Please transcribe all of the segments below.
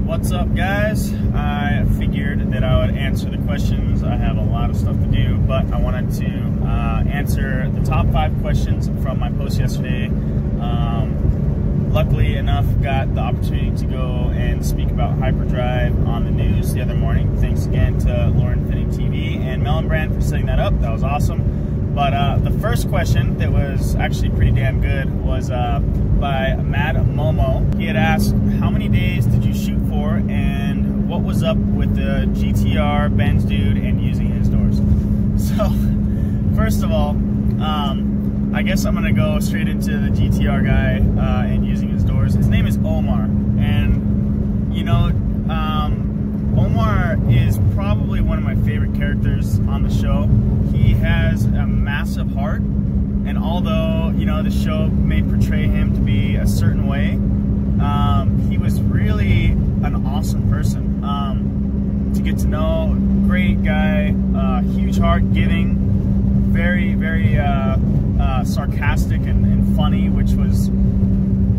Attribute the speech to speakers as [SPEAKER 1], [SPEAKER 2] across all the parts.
[SPEAKER 1] What's up, guys? I figured that I would answer the questions. I have a lot of stuff to do, but I wanted to answer the top 5 questions from my post yesterday. Luckily enough, got the opportunity to go and speak about HYPERDRIVE on the news the other morning. Thanks again to Lauren Fitting TV and Melon Brand for setting that up. That was awesome. But the first question that was actually pretty damn good was by Mad Momo. He had asked, how many days did you shoot for, and what was up with the GTR Benz dude and using his doors? So, first of all, I guess I'm gonna go straight into the GTR guy and using his doors. His name is Omar, and you know, Omar is probably one of my favorite characters on the show. He has a massive heart, and although, you know, the show may portray him to be a certain way, he was really an awesome person to get to know. Great guy, huge heart, giving, very, very sarcastic and funny, which was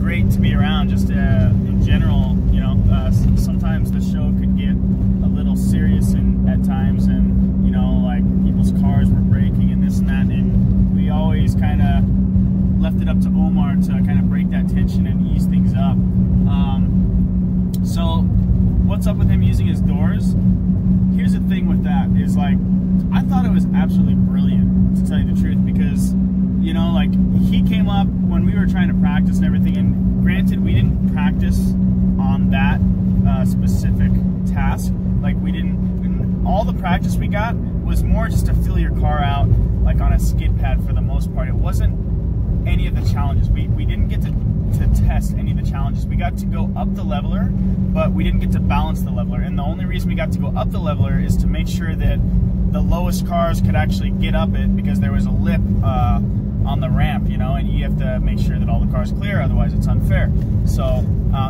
[SPEAKER 1] great to be around. Just in general, you know, sometimes the show could get a little serious at times, and you know, like people's cars were breaking and this and that, and we always kind of left it up to Omar to kind of break that tension and ease things up. So what's up with him using his doors? Here's the thing with that is, like, I thought it was absolutely brilliant, to tell you the truth, because, you know, like, he came up when we were trying to practice and everything, and granted, we didn't practice on that specific task. Like, we didn't, all the practice we got was more just to fill your car out, like on a skid pad for the most part. It wasn't any of the challenges. We didn't get to test any of the challenges. We got to go up the leveler, but we didn't get to balance the leveler. And the only reason we got to go up the leveler is to make sure that the lowest cars could actually get up it, because there was a lip on the ramp, you know, and you have to make sure that all the cars clear, otherwise it's unfair. So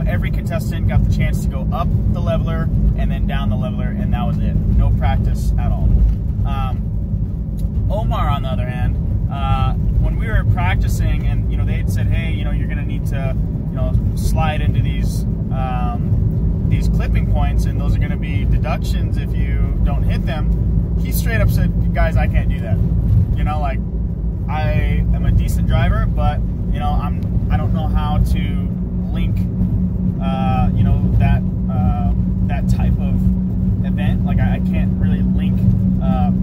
[SPEAKER 1] every contestant got the chance to go up the leveler and then down the leveler, and that was it. No practice at all. Omar, on the other hand, when we were practicing, and you know, they had said, hey, you know, you're gonna need to, you know, slide into these clipping points, and those are gonna be deductions if you don't hit them. He straight up said, guys, I can't do that. You know, like, I am a decent driver, but you know, I don't know how to link, you know, that type of event. Like, I can't really link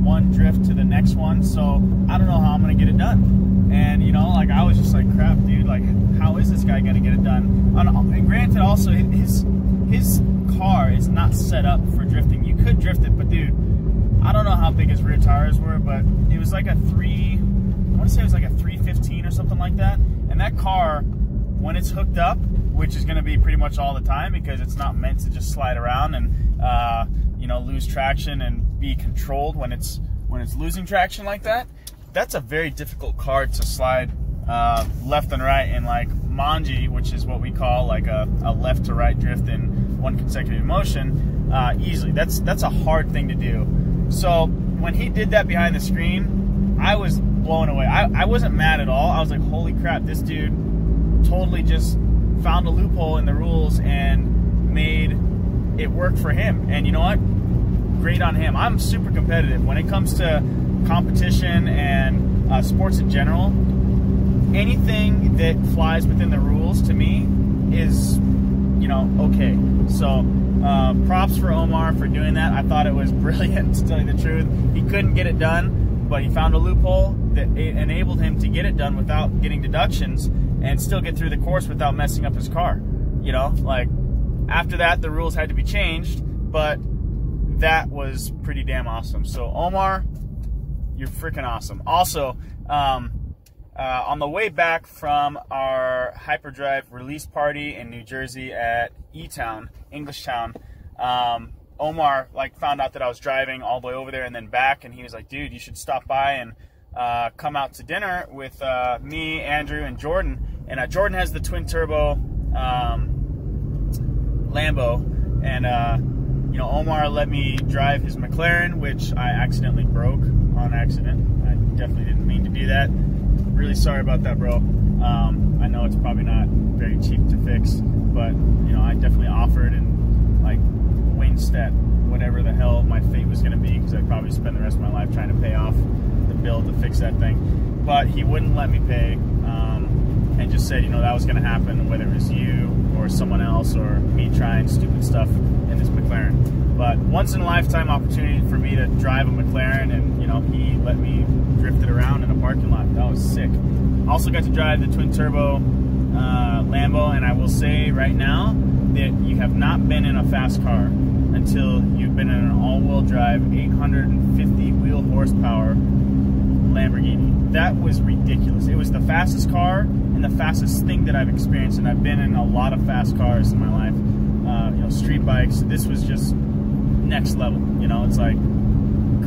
[SPEAKER 1] one drift to the next one, so I don't know how I'm gonna get it done. And you know, like, I was just like, crap, dude, like, how is this guy gonna get it done? And granted, also, his car is not set up for drifting. You could drift it, but dude, I don't know how big his rear tires were, but it was like I want to say it was like a 315 or something like that. And that car, when it's hooked up, which is going to be pretty much all the time, because it's not meant to just slide around and you know, lose traction and be controlled when it's losing traction like that. That's a very difficult car to slide left and right in, like Manji, which is what we call like a left to right drift in one consecutive motion, easily. That's a hard thing to do. So when he did that behind the screen, I was blown away. I wasn't mad at all. I was like, holy crap, this dude totally just found a loophole in the rules and made it work for him. And you know what? Great on him. I'm super competitive when it comes to competition and sports in general. Anything that flies within the rules, to me, is, you know, okay. So props for Omar for doing that. I thought it was brilliant, to tell you the truth. He couldn't get it done, but he found a loophole that enabled him to get it done without getting deductions and still get through the course without messing up his car. You know, like, after that, the rules had to be changed, but that was pretty damn awesome. So Omar, you're freaking awesome. Also, on the way back from our HYPERDRIVE release party in New Jersey at E-Town, English Town, Omar, like, found out that I was driving all the way over there and then back, and he was like, dude, you should stop by and come out to dinner with me, Andrew, and Jordan. And Jordan has the twin-turbo Lambo, and you know, Omar let me drive his McLaren, which I accidentally broke on accident. I definitely didn't mean to do that. Really sorry about that, bro. I know it's probably not very cheap to fix, but you know, I definitely offered, and like, was going to be, because I'd probably spend the rest of my life trying to pay off the bill to fix that thing. But he wouldn't let me pay, and just said, you know, that was going to happen, whether it was you or someone else or me trying stupid stuff in this McLaren. But once in a lifetime opportunity for me to drive a McLaren, and you know, he let me drift it around in a parking lot. That was sick. Also got to drive the twin turbo Lambo, and I will say right now that you have not been in a fast car until you've been in an all-wheel drive 850 wheel horsepower Lamborghini. That was ridiculous. It was the fastest car and the fastest thing that I've experienced, and I've been in a lot of fast cars in my life. You know, street bikes. This was just next level. You know, it's like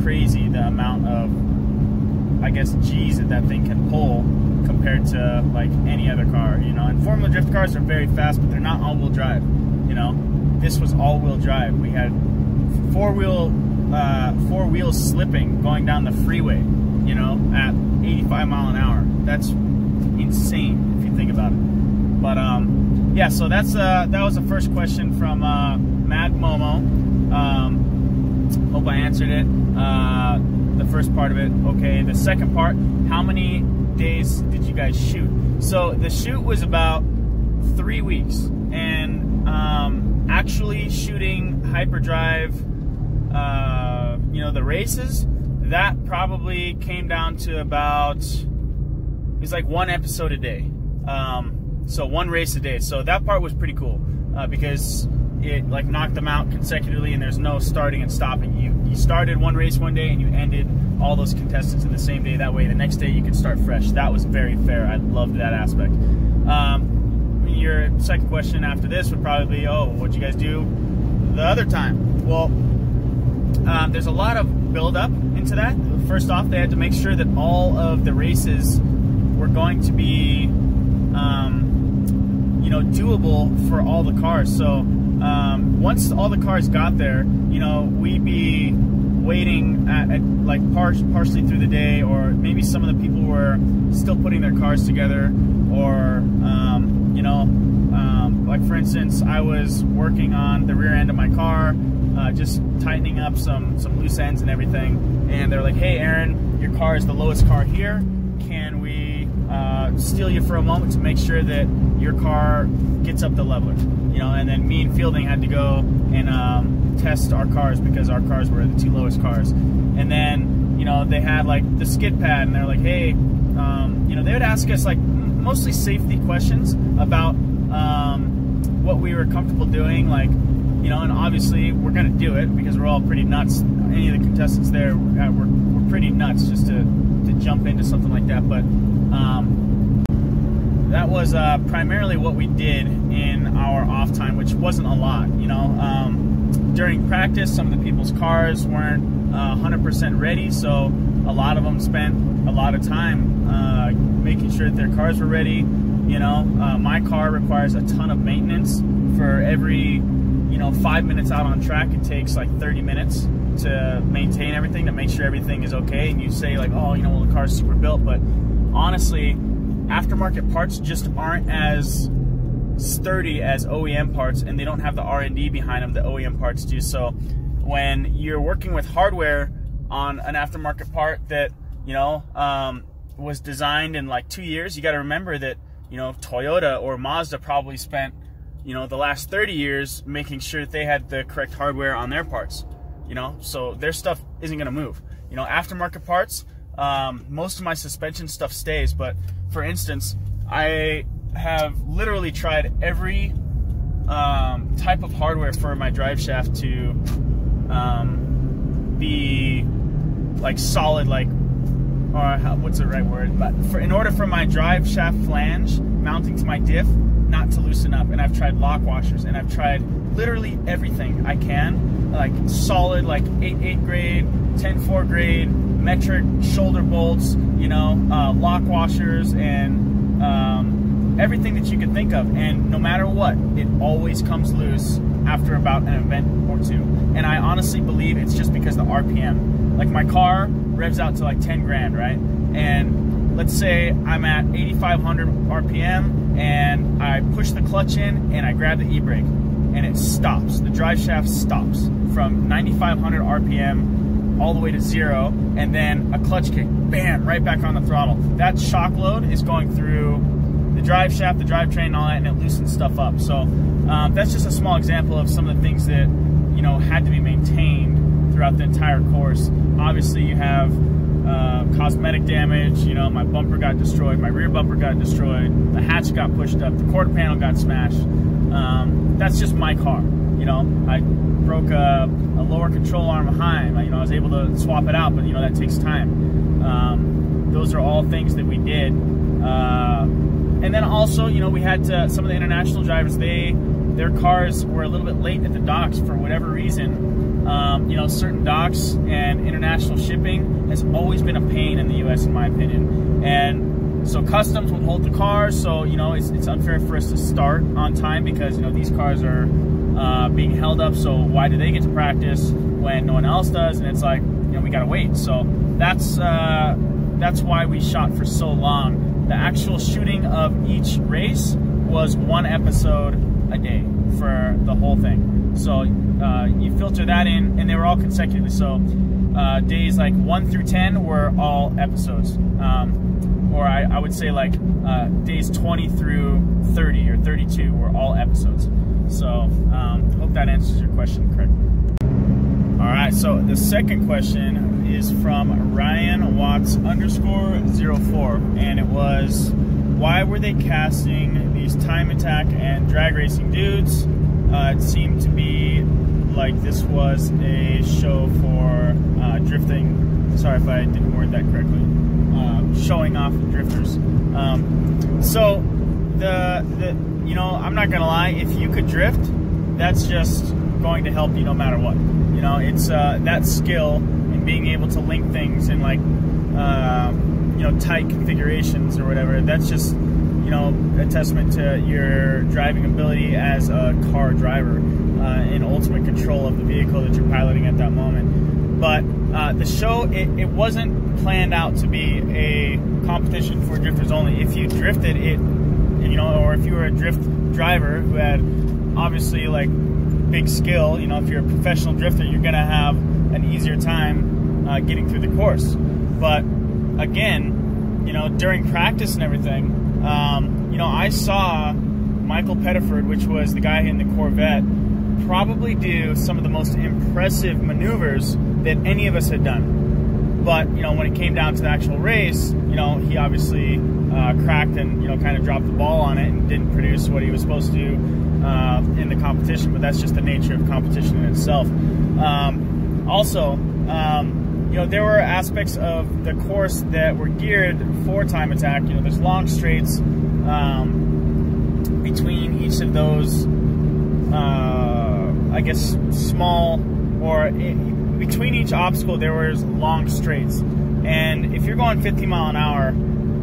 [SPEAKER 1] crazy the amount of, I guess, G's that thing can pull compared to like any other car. You know, and Formula Drift cars are very fast, but they're not all-wheel drive. You know, this was all-wheel drive. We had four wheels slipping going down the freeway, you know, at 85 miles an hour. That's insane if you think about it. But yeah, so that's that was the first question from Mad Momo. Hope I answered it. The first part of it. Okay, the second part, how many days did you guys shoot? So the shoot was about 3 weeks, and actually shooting Hyperdrive, you know, the races, that probably came down to about, it was like 1 episode a day. So 1 race a day. So that part was pretty cool, because it like knocked them out consecutively, and there's no starting and stopping. You started 1 race one day and you ended all those contestants in the same day. That way the next day you could start fresh. That was very fair. I loved that aspect. Your second question after this would probably be, oh, what'd you guys do the other time? Well, there's a lot of build up into that. First off, they had to make sure that all of the races were going to be you know, doable for all the cars. So once all the cars got there, you know, we'd be waiting at like partially through the day, or maybe some of the people were still putting their cars together, or you know, like for instance, I was working on the rear end of my car, just tightening up some loose ends and everything, and they're like, hey Aaron, your car is the lowest car here, can we steal you for a moment to make sure that your car gets up the leveler, you know? And then me and Fielding had to go and test our cars, because our cars were the 2 lowest cars. And then, you know, they had like the skid pad, and they're like, hey, you know, they would ask us like mostly safety questions about what we were comfortable doing, like, you know, and obviously we're gonna do it because we're all pretty nuts. Any of the contestants there we're pretty nuts just to jump into something like that. But that was primarily what we did in our off time, which wasn't a lot, you know. During practice, some of the people's cars weren't 100% ready, so a lot of them spent a lot of time making sure that their cars were ready. You know, my car requires a ton of maintenance. For every, you know, 5 minutes out on track, it takes like 30 minutes to maintain everything, to make sure everything is okay. And you say like, oh, you know, well, the car's super built, but honestly, aftermarket parts just aren't as sturdy as OEM parts, and they don't have the R&D behind them that OEM parts do. So when you're working with hardware on an aftermarket part that, you know, was designed in like 2 years, you got to remember that, you know, Toyota or Mazda probably spent, you know, the last 30 years making sure that they had the correct hardware on their parts, you know, so their stuff isn't going to move. You know, aftermarket parts, most of my suspension stuff stays, but for instance, I have literally tried every type of hardware for my drive shaft to be like solid, like, or what's the right word, but in order for my drive shaft flange mounting to my diff not to loosen up. And I've tried lock washers, and I've tried literally everything I can, like solid, like 8.8 grade, 10.4 grade, metric shoulder bolts, you know, lock washers, and everything that you could think of. And no matter what, it always comes loose after about an event or two. And I honestly believe it's just because the RPM. Like my car revs out to like 10 grand, right? And let's say I'm at 8,500 RPM and I push the clutch in and I grab the e-brake. and it stops. The drive shaft stops from 9,500 RPM all the way to 0, and then a clutch kick, bam, right back on the throttle. That shock load is going through the drive shaft, the drivetrain, and all that, and it loosens stuff up. So that's just a small example of some of the things that, you know, had to be maintained throughout the entire course. Obviously, you have cosmetic damage. You know, my bumper got destroyed, my rear bumper got destroyed, the hatch got pushed up, the quarter panel got smashed. That's just my car. You know, I broke a lower control arm behind. You know, I was able to swap it out, but you know, that takes time. Those are all things that we did. And then also, you know, we had to, some of the international drivers, their cars were a little bit late at the docks for whatever reason. You know, certain docks and international shipping has always been a pain in the U.S. in my opinion. And so customs would hold the cars, so, you know, it's unfair for us to start on time because, you know, these cars are being held up, so why do they get to practice when no one else does? And it's like, you know, we gotta wait. So that's why we shot for so long. The actual shooting of each race was 1 episode a day for the whole thing. So you filter that in, and they were all consecutive. So days like 1 through 10 were all episodes. Or I would say like days 20 through 30 or 32 were all episodes. So hope that answers your question correctly. All right, so the second question is from Ryan Watts _04, and it was, why were they casting these time attack and drag racing dudes? It seemed to be like this was a show for drifting. Sorry if I didn't word that correctly. Showing off the drifters. So you know, I'm not gonna lie, if you could drift, that's just going to help you no matter what. You know, it's that skill in being able to link things in like you know, tight configurations or whatever. That's just, you know, a testament to your driving ability as a car driver in ultimate control of the vehicle that you're piloting at that moment. But the show, it wasn't planned out to be a competition for drifters only. If you drifted it, you know, or if you were a drift driver who had obviously like big skill, you know, if you're a professional drifter, you're gonna have an easier time getting through the course. But again, you know, during practice and everything, you know, I saw Michael Pettiford, which was the guy in the Corvette, probably do some of the most impressive maneuvers that any of us had done. But, you know, when it came down to the actual race, you know, he obviously cracked and, you know, kind of dropped the ball on it and didn't produce what he was supposed to do in the competition. But that's just the nature of competition in itself. Also, you know, there were aspects of the course that were geared for time attack. You know, there's long straights between each of those, I guess, small, or between each obstacle there was long straights. And if you're going 50 mile an hour,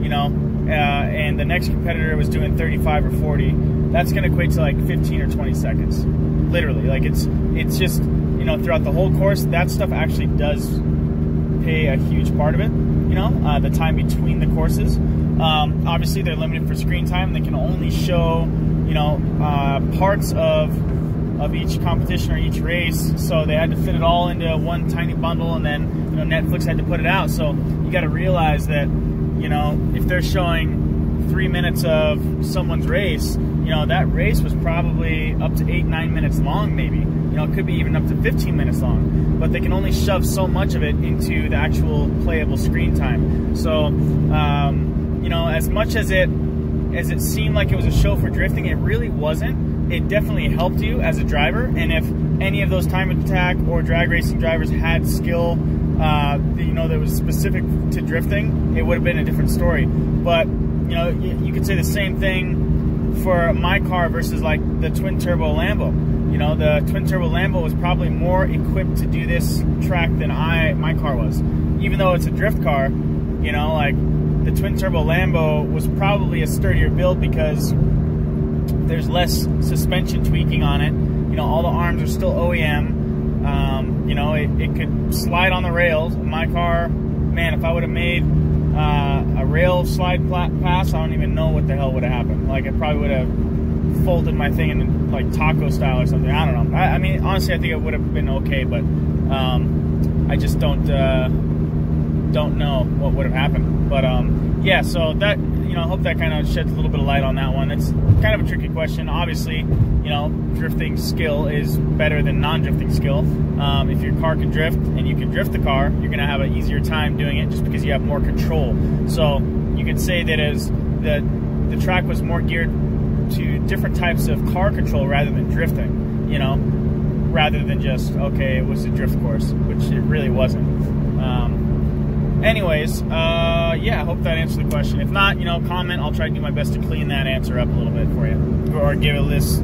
[SPEAKER 1] you know, and the next competitor was doing 35 or 40, that's going to equate to like 15 or 20 seconds. Literally, like it's just, you know, throughout the whole course, that stuff actually does pay a huge part of it, you know, the time between the courses. Obviously, they're limited for screen time. They can only show, you know, parts of each competition or each race, so they had to fit it all into one tiny bundle, and then, you know, Netflix had to put it out. So you got to realize that, you know, if they're showing 3 minutes of someone's race, you know, that race was probably up to 8-9 minutes long, maybe. You know, it could be even up to 15 minutes long, but they can only shove so much of it into the actual playable screen time. So, you know, as much as it seemed like it was a show for drifting, it really wasn't. It definitely helped you as a driver, and if any of those time attack or drag racing drivers had skill, you know, that was specific to drifting, it would have been a different story. But, you know, you could say the same thing for my car versus like the twin turbo Lambo. You know, the twin turbo Lambo was probably more equipped to do this track than my car was. Even though it's a drift car, you know, like the twin turbo Lambo was probably a sturdier build because there's less suspension tweaking on it. You know, all the arms are still OEM. You know, it could slide on the rails. My car, man, if I would have made a rail slide pass, I don't even know what the hell would have happened. Like, it probably would have folded my thing in like taco style or something. I don't know. I mean, honestly, I think it would have been okay, but I just don't know what would have happened. But yeah, so that, you know, I hope that kind of sheds a little bit of light on that one. It's kind of a tricky question. Obviously, you know, drifting skill is better than non-drifting skill. If your car can drift and you can drift the car, you're going to have an easier time doing it just because you have more control. So you could say that as the track was more geared to different types of car control rather than drifting, you know, rather than just, okay, it was a drift course, which it really wasn't. Anyways, yeah, I hope that answered the question. If not, you know, comment. I'll try to do my best to clean that answer up a little bit for you, or give a list,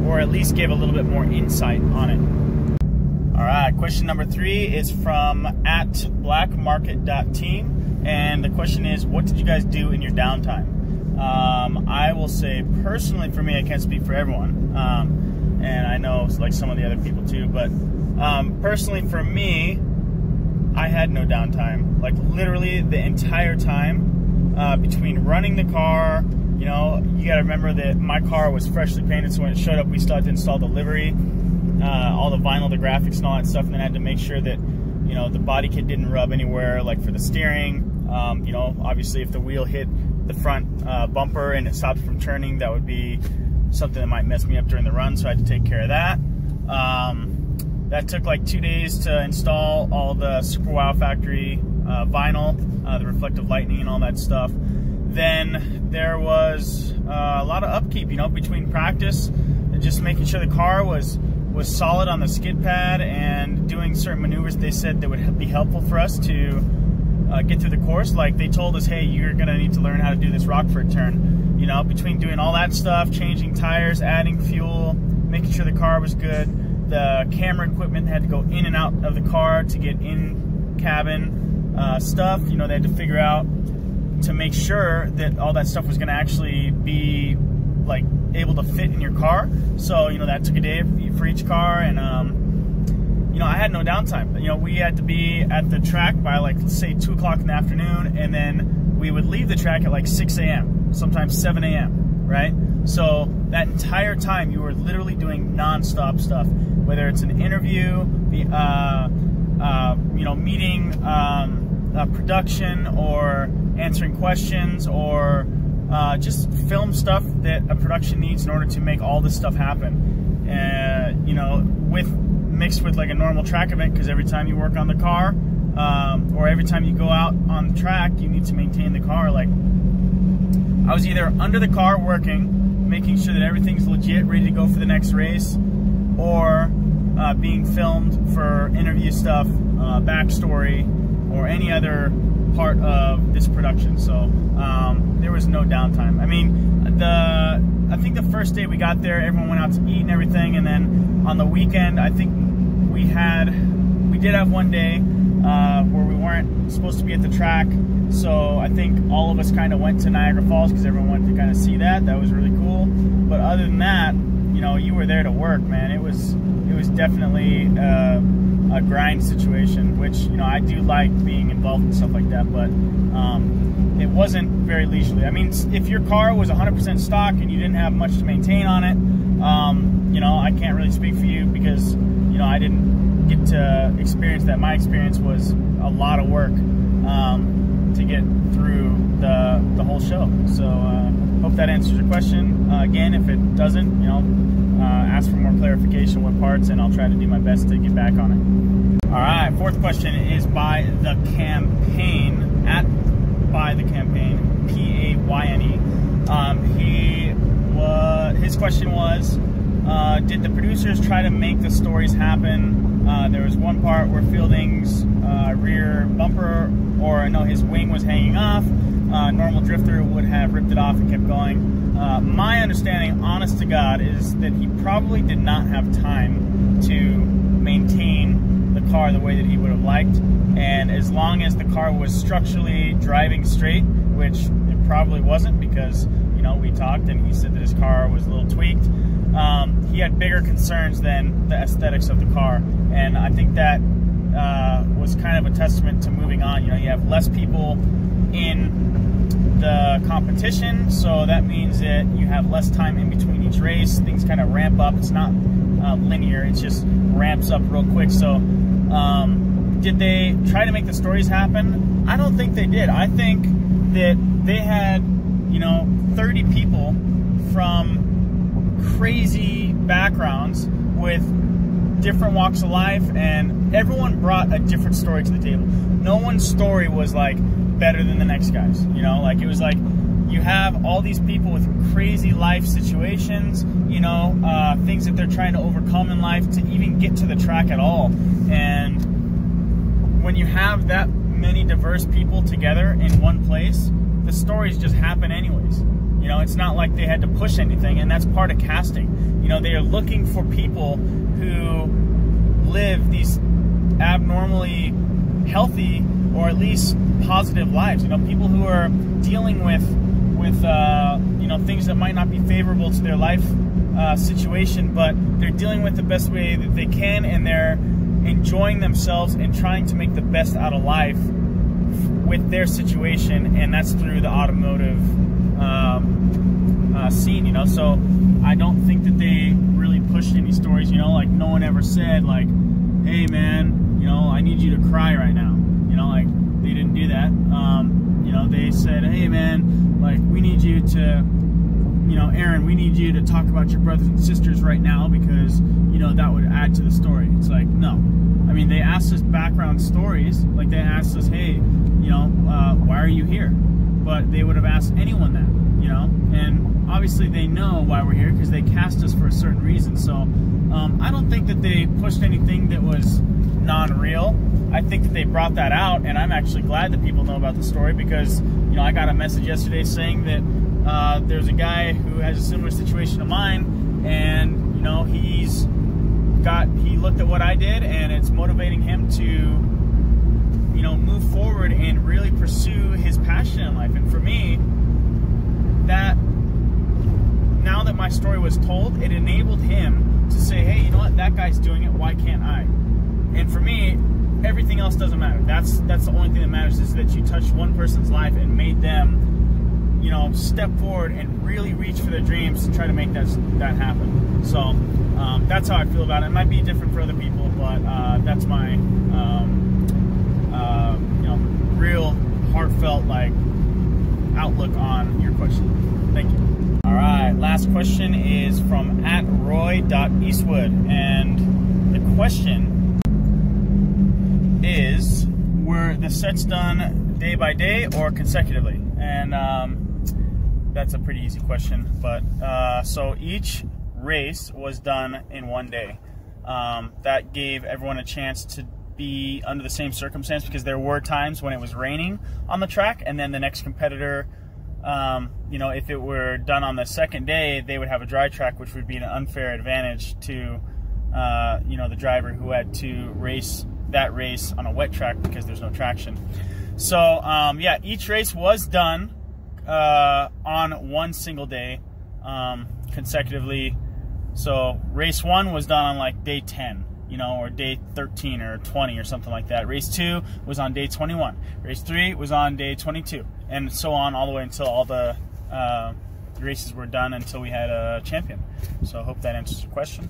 [SPEAKER 1] or at least give a little bit more insight on it. All right, question number 3 is from @blackmarket.team, and the question is, what did you guys do in your downtime? I will say personally, for me, I can't speak for everyone, and I know like some of the other people too, but personally for me, I had no downtime. Like literally the entire time between running the car, you know, you got to remember that my car was freshly painted, so when it showed up, we still had to install the livery, all the vinyl, the graphics, and all that stuff, and then I had to make sure that, you know, the body kit didn't rub anywhere, like for the steering. You know, obviously if the wheel hit the front bumper and it stopped from turning, that would be something that might mess me up during the run, so I had to take care of that. That took like 2 days to install all the Super Wow Factory vinyl, the reflective lightning and all that stuff. Then there was a lot of upkeep, you know, between practice and just making sure the car was solid on the skid pad and doing certain maneuvers they said that would be helpful for us to get through the course. Like they told us, hey, you're gonna need to learn how to do this Rockford turn. You know, between doing all that stuff, changing tires, adding fuel, making sure the car was good, the camera equipment had to go in and out of the car to get in cabin stuff. You know, they had to figure out to make sure that all that stuff was going to actually be like able to fit in your car. So, you know, that took a day for each car, and you know, I had no downtime. You know, we had to be at the track by like, let's say 2 o'clock in the afternoon, and then we would leave the track at like 6 a.m., sometimes 7 a.m., right? So that entire time you were literally doing non-stop stuff, whether it's an interview, you know, meeting production, or answering questions, or just film stuff that a production needs in order to make all this stuff happen. You know, mixed with like a normal track event, because every time you work on the car, or every time you go out on the track, you need to maintain the car. Like, I was either under the car working, making sure that everything's legit, ready to go for the next race, or being filmed for interview stuff, backstory, or any other part of this production. So there was no downtime. I mean, I think the first day we got there, everyone went out to eat and everything, and then on the weekend, I think we did have one day where we weren't supposed to be at the track. So I think all of us kind of went to Niagara Falls because everyone wanted to kind of see that. That was really cool. But other than that, you know, you were there to work, man. It was definitely a grind situation, which, you know, I do like being involved in stuff like that, but it wasn't very leisurely. I mean, if your car was 100% stock and you didn't have much to maintain on it, you know, I can't really speak for you because, you know, I didn't get to experience that. My experience was a lot of work to get through the whole show. So hope that answers your question. Again, if it doesn't, you know, ask for more clarification what parts, and I'll try to do my best to get back on it. All right, 4th question is by the campaign, by the campaign, P-A-Y-N-E. His question was, did the producers try to make the stories happen? There was one part where Fielding's rear bumper, or no, his wing was hanging off. Normal drifter would have ripped it off and kept going. My understanding, honest to God, is that he probably did not have time to maintain the car the way that he would have liked. And as long as the car was structurally driving straight, which it probably wasn't, because, you know, we talked and he said that his car was a little tweaked, he had bigger concerns than the aesthetics of the car. And I think that was kind of a testament to moving on. You know, you have less people in the competition, so that means that you have less time in between each each race, things kind of ramp up. It's not linear, it just ramps up real quick. So did they try to make the stories happen? I don't think they did. I think that they had, you know, 30 people from crazy backgrounds with different walks of life, and everyone brought a different story to the table. No one's story was like better than the next guy's, you know, like it was like you have all these people with crazy life situations, you know, things that they're trying to overcome in life to even get to the track at all. And when you have that many diverse people together in one place, the stories just happen anyways. You know, it's not like they had to push anything, and that's part of casting. You know, they are looking for people who live these abnormally healthy or at least positive lives. You know, people who are dealing with you know, things that might not be favorable to their life situation, but they're dealing with the best way that they can, and they're enjoying themselves and trying to make the best out of life with their situation, and that's through the automotive scene, you know. So I don't think that they really pushed any stories, you know, like no one ever said like, hey man, you know, I need you to cry right now, you know, like they didn't do that. You know, they said, hey man, like we need you to, you know, Aaron, we need you to talk about your brothers and sisters right now because, you know, that would add to the story. It's like, no. I mean, they asked us background stories, like they asked us, hey, you know, why are you here? But they would have asked anyone that, you know, and obviously they know why we're here because they cast us for a certain reason. So I don't think that they pushed anything that was non-real. I think that they brought that out, and I'm actually glad that people know about the story because, you know, I got a message yesterday saying that there's a guy who has a similar situation to mine, and, you know, he looked at what I did, and it's motivating him to, you know, move forward and really pursue his passion in life. And for me, that now that my story was told, it enabled him to say, hey, you know what, that guy's doing it, why can't I? And for me, everything else doesn't matter. That's the only thing that matters, is that you touched one person's life and made them, you know, step forward and really reach for their dreams to try to make that happen. So that's how I feel about it. It might be different for other people, but that's my you know, real heartfelt like outlook on your question. Thank you. All right, last question is from @roy.eastwood, and the question is, were the sets done day by day or consecutively? And that's a pretty easy question, but so each race was done in one day. That gave everyone a chance to be under the same circumstance, because there were times when it was raining on the track, and then the next competitor, you know, if it were done on the second day, they would have a dry track, which would be an unfair advantage to you know, the driver who had to race that race on a wet track because there's no traction. So yeah, each race was done on one single day consecutively. So race 1 was done on like day 10, you know, or day 13 or 20 or something like that. Race 2 was on day 21. Race 3 was on day 22, and so on all the way until all the races were done, until we had a champion. So I hope that answers your question.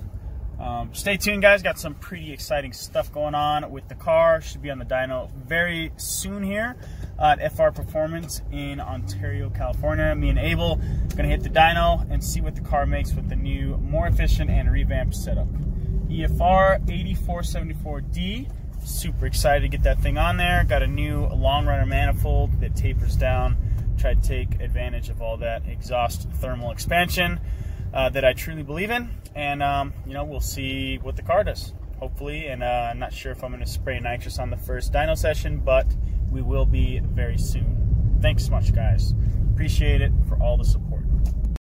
[SPEAKER 1] Stay tuned, guys. Got some pretty exciting stuff going on with the car. Should be on the dyno very soon here at FR Performance in Ontario, California. Me and Abel gonna hit the dyno and see what the car makes with the new, more efficient and revamped setup. EFR 8474D. Super excited to get that thing on there. Got a new long runner manifold that tapers down. Try to take advantage of all that exhaust thermal expansion that I truly believe in, and you know, we'll see what the car does, hopefully. And I'm not sure if I'm going to spray nitrous on the first dyno session, but we will be very soon. Thanks so much, guys. Appreciate it for all the support.